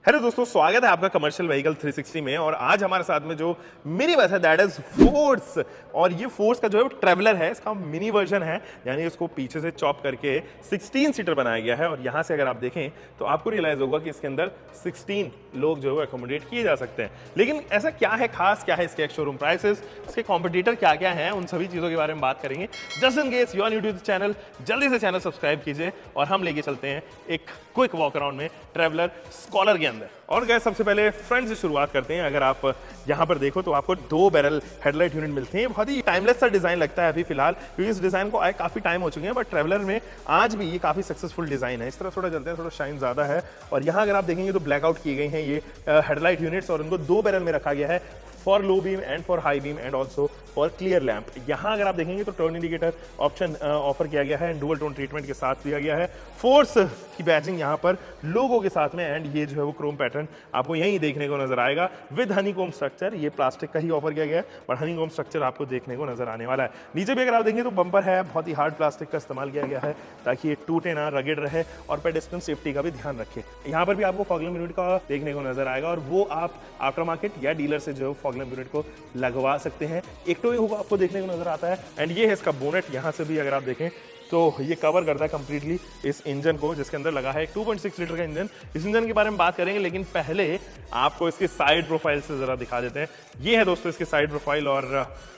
Hello दोस्तों, स्वागत है आपका कमर्शियल व्हीकल 360 में। और आज हमारे साथ में जो मिनी बस है दैट इज फोर्स। और ये फोर्स का जो है वो ट्रैवलर है, इसका मिनी वर्जन है, यानी इसको पीछे से चॉप करके 16 सीटर बनाया गया है। और यहाँ से अगर आप देखें तो आपको रियलाइज होगा कि इसके अंदर 16 लोग जो है एकोमोडेट किए जा सकते हैं। लेकिन ऐसा क्या है खास, क्या है इसके शोरूम प्राइसेस, इसके कॉम्पिटिटर क्या क्या हैं, उन सभी चीज़ों के बारे में बात करेंगे। Just in case you are new to the channel, जल्दी से चैनल सब्सक्राइब कीजिए और हम लेके चलते हैं एक क्विक वॉक अराउंड में ट्रैवलर स्कॉलर के अंदर। और गैस सबसे पहले फ्रंट से शुरुआत करते हैं। अगर आप यहाँ पर देखो तो आपको 2 बैरल हेडलाइट यूनिट मिलते हैं। बहुत ही टाइमलेस सा डिजाइन लगता है अभी फिलहाल, क्योंकि इस डिजाइन को आए काफी टाइम हो चुके हैं, बट ट्रैवलर में आज भी ये काफी सक्सेसफुल डिजाइन है। इस तरह थोड़ा चलते हैं, थोड़ा शाइन ज्यादा है। और यहाँ अगर आप देखेंगे तो ब्लैकआउट की गई हैं ये हेडलाइट यूनिट्स, और उनको 2 बैरल में रखा गया है, for low beam and for high beam and also for clear lamp. यहाँ अगर आप देखेंगे तो टर्न इंडिकेटर ऑप्शन ऑफर किया गया है, डुअल टोन ट्रीटमेंट के साथ दिया गया है। फोर्स की बैजिंग यहाँ पर लोगो के साथ में, एंड ये जो है वो क्रोम पैटर्न आपको यहीं देखने को नजर आएगा विद हनीकॉम स्ट्रक्चर। ये प्लास्टिक का ही ऑफर किया गया है, पर हनीकॉम स्ट्रक्चर आपको देखने को नजर आने वाला है। नीचे भी अगर आप देखेंगे तो बम्पर है, बहुत ही हार्ड प्लास्टिक का इस्तेमाल किया गया है ताकि ये टूटे ना, रगड़ रहे, और पेडेस्ट्रियन सेफ्टी का भी ध्यान रखे। यहाँ पर भी आपको फॉग लैंप यूनिट का देखने को नजर आएगा, और वो आप आफ्टर मार्केट या डीलर से जो है फॉग लैंप यूनिट को लगवा सकते हैं। एक तो ये होगा आपको देखने को नजर आता है, एंड ये है इसका बोनेट। यहाँ से भी अगर आप देखें तो ये कवर करता है कंप्लीटली इस इंजन को, जिसके अंदर लगा है 2.6 लीटर का इंजन। इस इंजन के बारे में बात करेंगे, लेकिन पहले आपको इसकी साइड प्रोफाइल से जरा दिखा देते हैं। ये है दोस्तों इसकी साइड प्रोफाइल, और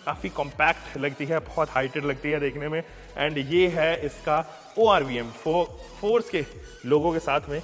काफी कॉम्पैक्ट लगती है, बहुत हाइटेड लगती है देखने में। एंड ये है इसका ORVM, फोर्स के लोगों के साथ में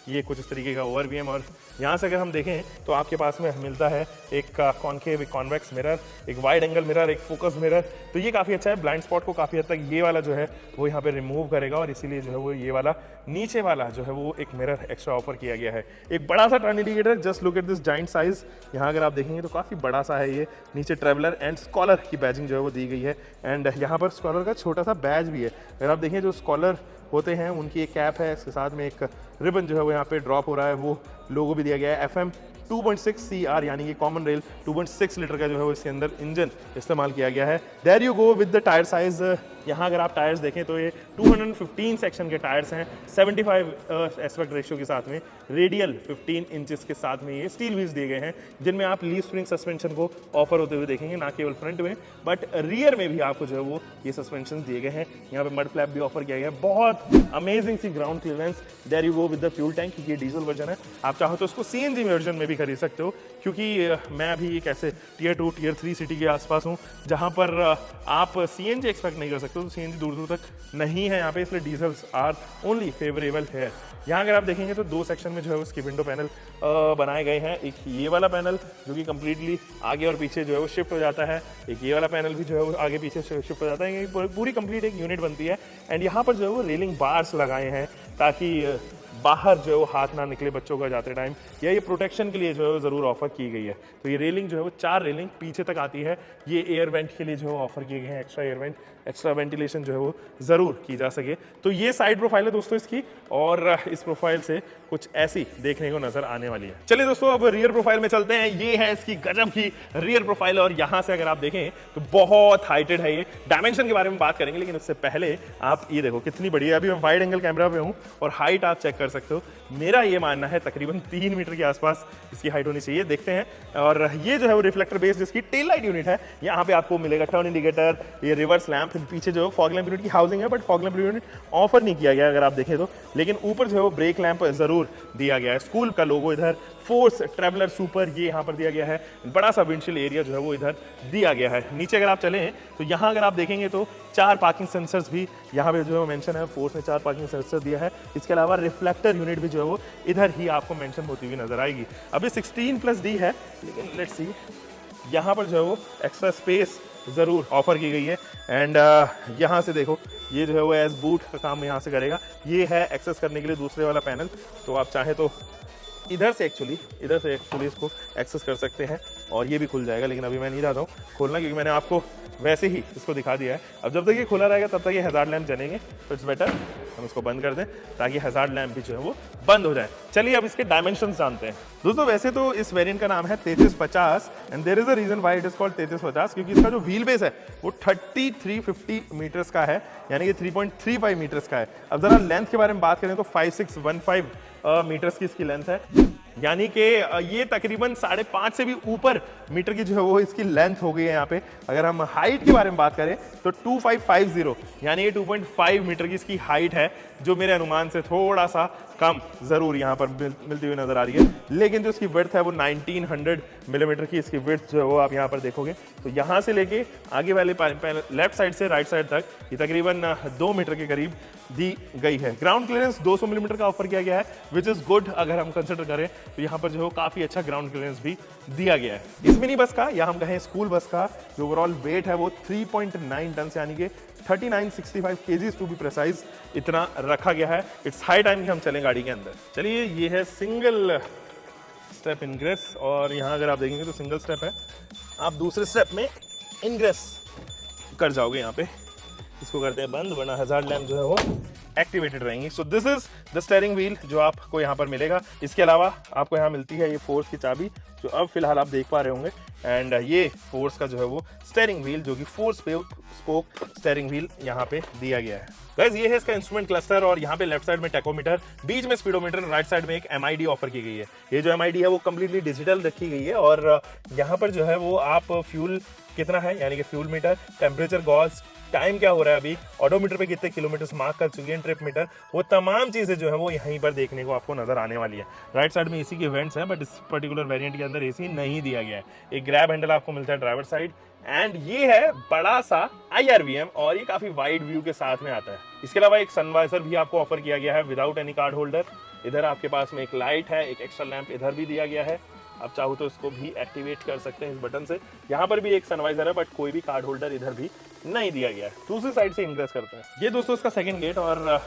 ये कुछ इस तरीके का ORVM। और यहाँ से अगर हम देखें तो आपके पास में मिलता है एक कॉन्केव, एक कॉन्वेक्स मिरर, एक वाइड एंगल मिरर, एक फोकस मिरर। तो ये काफ़ी अच्छा है, ब्लाइंड स्पॉट को काफ़ी हद तक ये वाला जो है वो यहाँ पे रिमूव करेगा, और इसीलिए जो है वो ये वाला नीचे वाला जो है वो एक मिरर एक्स्ट्रा ऑफर किया गया है। एक बड़ा सा turn indicator, just look at this giant size. यहाँ अगर आप देखेंगे तो काफ़ी बड़ा सा है ये। नीचे ट्रैवलर एंड स्कॉलर की बैजिंग जो है वो दी गई है, एंड यहाँ पर स्कॉलर का छोटा सा बैज भी है। अगर आप देखें जो स्कॉलर होते हैं उनकी एक कैप है, इसके साथ में एक रिबन जो है वो यहाँ पे ड्रॉप हो रहा है, वो लोगो भी दिया गया है। FM 2.6 CR यानी कि कॉमन रेल 2.6 लीटर का जो है वो इसके अंदर इंजन इस्तेमाल किया गया है। There you go with the tyre size. यहाँ अगर आप टायर्स देखें तो ये 215 सेक्शन के टायर्स हैं, 75 एस्पेक्ट रेशियो के साथ में, रेडियल 15 इंचेस के साथ में ये स्टील व्हील्स दिए गए हैं, जिनमें आप लीफ स्प्रिंग सस्पेंशन को ऑफर होते हुए देखेंगे, ना केवल फ्रंट में बट रियर में भी आपको जो है वो ये सस्पेंशन दिए गए हैं। यहाँ पे मड फ्लैप भी ऑफर किया गया है। बहुत अमेजिंग सी ground clearance. There you go with the fuel tank, ये डीजल वर्जन है। आप चाहो तो उसको CNG वर्जन में भी खरीद सकते हो, क्योंकि मैं अभी एक ऐसे टियर 2 टियर 3 सिटी के आसपास हूँ जहाँ पर आप CNG एक्सपेक्ट नहीं कर सकते, तो CNG दूर दूर तक नहीं है यहाँ पे, इसलिए डीजल्स आर ओनली फेवरेबल है। यहाँ अगर आप देखेंगे तो 2 सेक्शन में जो है उसकी विंडो पैनल बनाए गए हैं। एक ये वाला पैनल जो कि कम्प्लीटली आगे और पीछे जो है वो शिफ्ट हो जाता है, एक ये वाला पैनल भी जो है वो आगे पीछे शिफ्ट हो जाता है। ये पूरी कंप्लीट एक यूनिट बनती है। एंड यहाँ पर जो है वो रेलिंग बार्स लगाए हैं ताकि बाहर जो है वो हाथ ना निकले बच्चों का जाते टाइम, या ये प्रोटेक्शन के लिए जो है वो ज़रूर ऑफर की गई है। तो ये रेलिंग जो है वो 4 रेलिंग पीछे तक आती है। ये एयर वेंट के लिए जो है ऑफर किए गए हैं, extra air vent, extra ventilation जो है वो ज़रूर की जा सके। तो ये साइड प्रोफाइल है दोस्तों इसकी, और इस प्रोफाइल से कुछ ऐसी देखने को नजर आने वाली है। चलिए दोस्तों अब रियर प्रोफाइल में चलते हैं। ये है इसकी गजब की रियर प्रोफाइल, और यहाँ से अगर आप देखें तो बहुत हाइटेड है ये। डायमेंशन के बारे में बात करेंगे, लेकिन उससे पहले आप ये देखो कितनी बड़ी है। अभी मैं वाइड एंगल कैमरा पे हूँ और हाइट आप चेक कर सकते हो। मेरा ये मानना है तकरीबन 3 मीटर के आसपास इसकी हाइट होनी चाहिए। देखते हैं। और ये जो है वो रिफ्लेक्टर बेस्ड जिसकी टेल लाइट यूनिट है। यहाँ पे आपको मिलेगा टर्न इंडिकेटर, ये रिवर्स लैंप, पीछे जो फॉग लैंप यूनिट की हाउसिंग है, but fog lamp unit offer नहीं किया गया अगर आप देखें तो। लेकिन ऊपर जो है वो ब्रेक लैंप जरूर दिया गया है। स्कूल का लोगो इधर, फोर्स ट्रैवलर सुपर ये यहाँ पर दिया गया है। बड़ा सा विंडशील्ड एरिया जो है वो इधर दिया गया है। नीचे अगर आप चलें तो यहाँ अगर आप देखेंगे तो 4 पार्किंग सेंसर्स भी यहाँ पे जो है मेंशन है। फोर्स ने 4 पार्किंग सेंसर दिया है। इसके अलावा रिफ्लेक्टर यूनिट भी जो है वो इधर ही आपको मेंशन होती हुई नजर आएगी। अभी 16+D है, लेकिन लेट्स सी यहाँ पर जो है वो एक्स्ट्रा स्पेस ज़रूर ऑफर की गई है। एंड यहाँ से देखो ये जो है वो एज बूट का काम यहाँ से करेगा। ये है एक्सेस करने के लिए दूसरे वाला पैनल, तो आप चाहे तो इधर से एक्चुअली इसको एक्सेस कर सकते हैं, और ये भी खुल जाएगा। लेकिन अभी मैं नहीं चाहता हूँ खोलना, क्योंकि मैंने आपको वैसे ही इसको दिखा दिया है। अब जब तक ये खुला रहेगा तब तक ये हज़ार्ड लैंप जलेंगे, तो इट्स बेटर हम इसको बंद कर दें ताकि हज़ार्ड लैंप भी जो है वो बंद हो जाए। चलिए अब इसके डायमेंशंस जानते हैं। दोस्तों वैसे तो इस वेरिएंट का नाम है 3350, and there is a reason why it is called 3350, क्योंकि इसका जो व्हील बेस है वो 3350 मीटर्स का है, यानी कि 3.35 मीटर्स का है। अब जरा लेंथ के बारे में बात करें तो 5615 मीटर्स की इसकी लेंथ है। यानी कि ये तकरीबन 5.5 से भी ऊपर मीटर की जो है वो इसकी लेंथ हो गई है यहाँ पे। अगर हम हाइट के बारे में बात करें तो 2550 यानी ये 2.5 मीटर की इसकी हाइट है, जो मेरे अनुमान से थोड़ा सा कम जरूर यहाँ पर मिलती हुई नजर आ रही है। लेकिन जो इसकी विड्थ है वो 1900 मिलीमीटर की इसकी विड्थ जो है वो आप यहाँ पर देखोगे। तो यहाँ से लेके आगे वाले लेफ्ट साइड से राइट साइड तक ये तकरीबन 2 मीटर के करीब दी गई है। ग्राउंड क्लियरेंस 200 मिलीमीटर का ऑफर किया गया है, विच इज गुड। अगर हम कंसिडर करें तो यहाँ पर जो है काफी अच्छा ग्राउंड क्लियरेंस भी दिया गया है। इस मिनी बस का या हम कहें स्कूल बस का जो ओवरऑल वेट है वो 3.9 टन यानी कि 3965 kgs टू बी प्रिसाइज इतना रखा गया है। इट्स हाई टाइम कि हम चलें गाड़ी के अंदर। चलिए, ये है सिंगल स्टेप इनग्रेस और यहाँ अगर आप देखेंगे तो सिंगल स्टेप है। आप दूसरे स्टेप में इनग्रेस कर जाओगे। यहाँ पे इसको करते हैं बंद, वरना हजार्ड लैम्प जो है वो एक्टिवेटेड रहेंगी। So this is the steering wheel जो आपको यहाँ पर मिलेगा। इसके अलावा आपको यहाँ मिलती है ये फोर्स की चाबी जो अब फिलहाल आप देख पा रहे होंगे, एंड ये फोर्स का जो है वो स्टीयरिंग व्हील जो कि 4 स्पोक स्टीयरिंग व्हील यहाँ पे दिया गया है। गाइस, ये है इसका इंस्ट्रूमेंट क्लस्टर और यहाँ पे लेफ्ट साइड में टैकोमीटर, बीच में स्पीडोमीटर, राइट साइड में एक MID ऑफर की गई है। ये जो MID है वो कम्प्लीटली डिजिटल रखी गई है और यहाँ पर जो है वो आप फ्यूल कितना है यानी कि fuel meter, temperature gauge, time क्या हो रहा है अभी, ऑडोमीटर पे कितने किलोमीटर मार्क कर चुकी है, ट्रिप मीटर, वो तमाम चीजें जो है वो यहीं पर देखने को आपको नजर आने वाली है। राइट साइड में एसी के वेंट्स हैं, बट इस पर्टिकुलर वेरिएंट के अंदर एसी नहीं दिया गया है। एक ग्रैब हैंडल आपको मिलता है ड्राइवर साइड, एंड ये है बड़ा सा IRVM और ये काफी वाइड व्यू के साथ में आता है। इसके अलावा एक सनवाइजर भी आपको ऑफर किया गया है विदाउट एनी कार्ड होल्डर। इधर आपके पास में एक लाइट है, एक एक्स्ट्रा लैंप इधर भी दिया गया है। आप चाहो तो इसको भी एक्टिवेट कर सकते हैं इस बटन से। यहाँ पर भी एक सनवाइजर है, बट कोई भी कार्ड होल्डर इधर भी नहीं दिया गया है। दूसरी साइड से इंग्रेस करते हैं। ये दोस्तों इसका सेकंड गेट और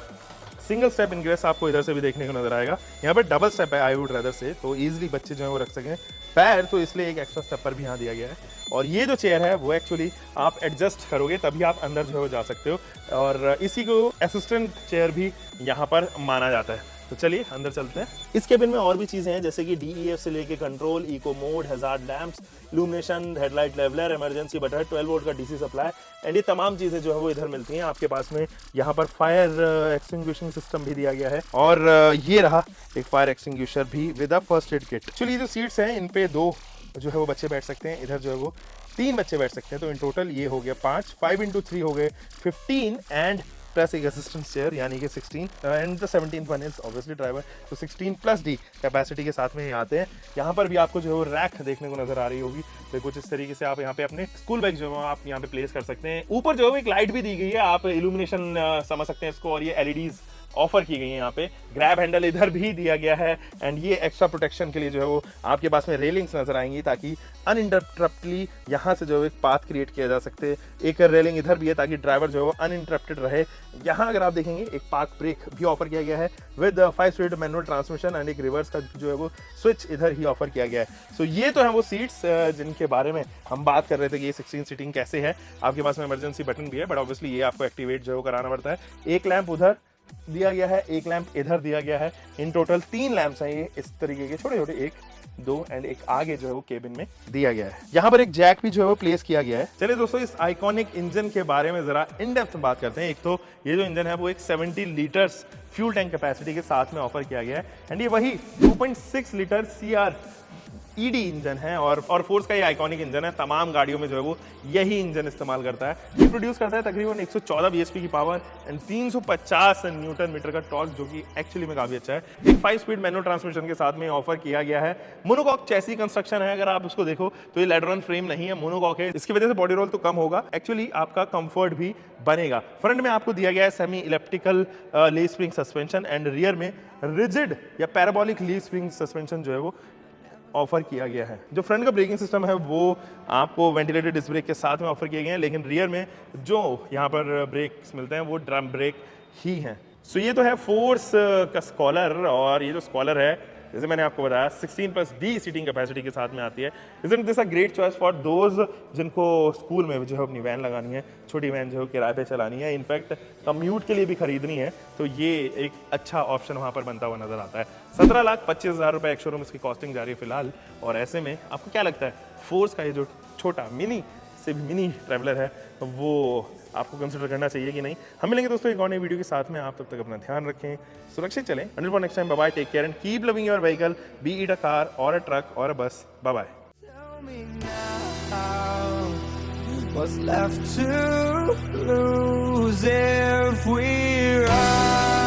सिंगल स्टेप इंग्रेस आपको इधर से भी देखने को नजर आएगा। यहाँ पर डबल स्टेप है आई वुड रदर से, तो इजीली बच्चे जो है वो रख सकें पैर, तो इसलिए एक एक्स्ट्रा स्टेप पर भी यहाँ दिया गया है। और ये जो चेयर है वो एक्चुअली आप एडजस्ट करोगे तभी आप अंदर जो है वो जा सकते हो, और इसी को असिस्टेंट चेयर भी यहाँ पर माना जाता है। तो चलिए अंदर चलते हैं। इस केबिन में और भी चीजें हैं जैसे कि DEF से लेके control, eco mode, hazard lamps, illumination, headlight leveller, emergency button, 12 volt का DC सप्लाई, एंड ये तमाम चीजें जो है वो इधर मिलती हैं आपके पास में। यहाँ पर फायर एक्सटिंग्विशिंग सिस्टम भी दिया गया है और ये रहा एक फायर एक्सटिंग्विशर भी with a first aid kit. Actually जो सीट्स हैं इन पे 2 जो है वो बच्चे बैठ सकते हैं, इधर जो है वो 3 बच्चे बैठ सकते हैं। तो इन टोटल ये हो गया 5 × 3 हो गए 15 एंड प्लस एक असिस्टेंट चेयर यानी कि 16 and the 17th one is obviously driver, तो 16 + D कैपेसिटी के साथ में ये आते हैं। यहाँ पर भी आपको जो है वो रैक देखने को नजर आ रही होगी, तो कुछ इस तरीके से आप यहाँ पे अपने स्कूल बैग जो है आप यहाँ पे प्लेस कर सकते हैं। ऊपर जो है वो एक लाइट भी दी गई है, आप इल्यूमिनेशन समझ सकते हैं इसको, और ये LEDs ऑफर की गई है। यहाँ पे ग्रैब हैंडल इधर भी दिया गया है, एंड ये एक्स्ट्रा प्रोटेक्शन के लिए जो है वो आपके पास में रेलिंग्स नजर आएंगी ताकि अनइंटरप्टली यहाँ से जो है एक पाथ क्रिएट किया जा सकते। एक रेलिंग इधर भी है ताकि ड्राइवर जो है वो अनइंटरप्टेड रहे। यहाँ अगर आप देखेंगे एक पार्क ब्रेक भी ऑफर किया गया है with 5 speed manual transmission, and एक रिवर्स का जो है वो स्विच इधर ही ऑफर किया गया है। सो ये तो है वो सीट्स जिनके बारे में हम बात कर रहे थे कि ये 16 सीटिंग कैसे है। आपके पास में इमरजेंसी बटन भी है, बट ऑब्वियसली ये आपको एक्टिवेट जो है वो कराना पड़ता है। एक लैंप उधर दिया गया है, एक लैंप इधर दिया गया है। इन टोटल 3 लैंप्स हैं ये इस तरीके के छोटे छोटे, 1, 2 एंड एक आगे जो है वो केबिन में दिया गया है। यहाँ पर एक जैक भी जो है वो प्लेस किया गया है। चलिए दोस्तों, इस आइकॉनिक इंजन के बारे में जरा इन डेप्थ बात करते हैं। एक तो ये जो इंजन है वो एक 70 लीटर्स फ्यूल टैंक कैपेसिटी के साथ में ऑफर किया गया है, एंड ये वही 2.6 लीटर CR-ED इंजन है और फोर्स का ये आइकॉनिक इंजन है। तमाम गाड़ियों में जो है वो यही इंजन इस्तेमाल करता है। ये प्रोड्यूस करता है तकरीबन 114 bhp की पावर एंड 350 न्यूटन मीटर का टॉर्क, जो कि एक्चुअली में काफी अच्छा है। एक 5 स्पीड मैनुअल ट्रांसमिशन के साथ में ऑफर किया गया है। मोनोकॉक चैसी कंस्ट्रक्शन है, अगर आप उसको देखो तो ये लेडरन फ्रेम नहीं है, मोनोकॉक है। इसकी वजह से बॉडी रोल तो कम होगा, एक्चुअली आपका कंफर्ट भी बनेगा। फ्रंट में आपको दिया गया है semi elliptical leaf spring suspension, and rear में रिजिड या पैराबोलिक लीफ स्प्रिंग सस्पेंशन जो है वो ऑफर किया गया है। जो फ्रंट का ब्रेकिंग सिस्टम है वो आपको वेंटिलेटेड डिस्क ब्रेक के साथ में ऑफर किए गए हैं, लेकिन रियर में जो यहाँ पर ब्रेक्स मिलते हैं वो ड्रम ब्रेक ही हैं। सो ये तो है फोर्स का स्कॉलर, और ये जो स्कॉलर है जैसे मैंने आपको बताया 16 + D सीटिंग कैपेसिटी के साथ में आती है। Isn't this a great choice for those जिनको स्कूल में जो है अपनी वैन लगानी है, छोटी वैन जो है किराए पे चलानी है, इनफैक्ट कम्यूट के लिए भी खरीदनी है, तो ये एक अच्छा ऑप्शन वहाँ पर बनता हुआ नजर आता है। 17,25,000 रुपये एक शोरूम इसकी कॉस्टिंग जा रही है फिलहाल। और ऐसे में आपको क्या लगता है फोर्स का ये जो छोटा मिनी से भी मिनी ट्रैवलर है वो आपको कंसिडर करना चाहिए कि नहीं। हम मिलेंगे दोस्तों एक और नई वीडियो के साथ में। आप तब तक अपना ध्यान रखें, सुरक्षित चलें। Until next time, bye bye, take care and keep loving your vehicle, be it a car or a truck or a bus. Bye bye. Tell me now, what's left to lose if we run?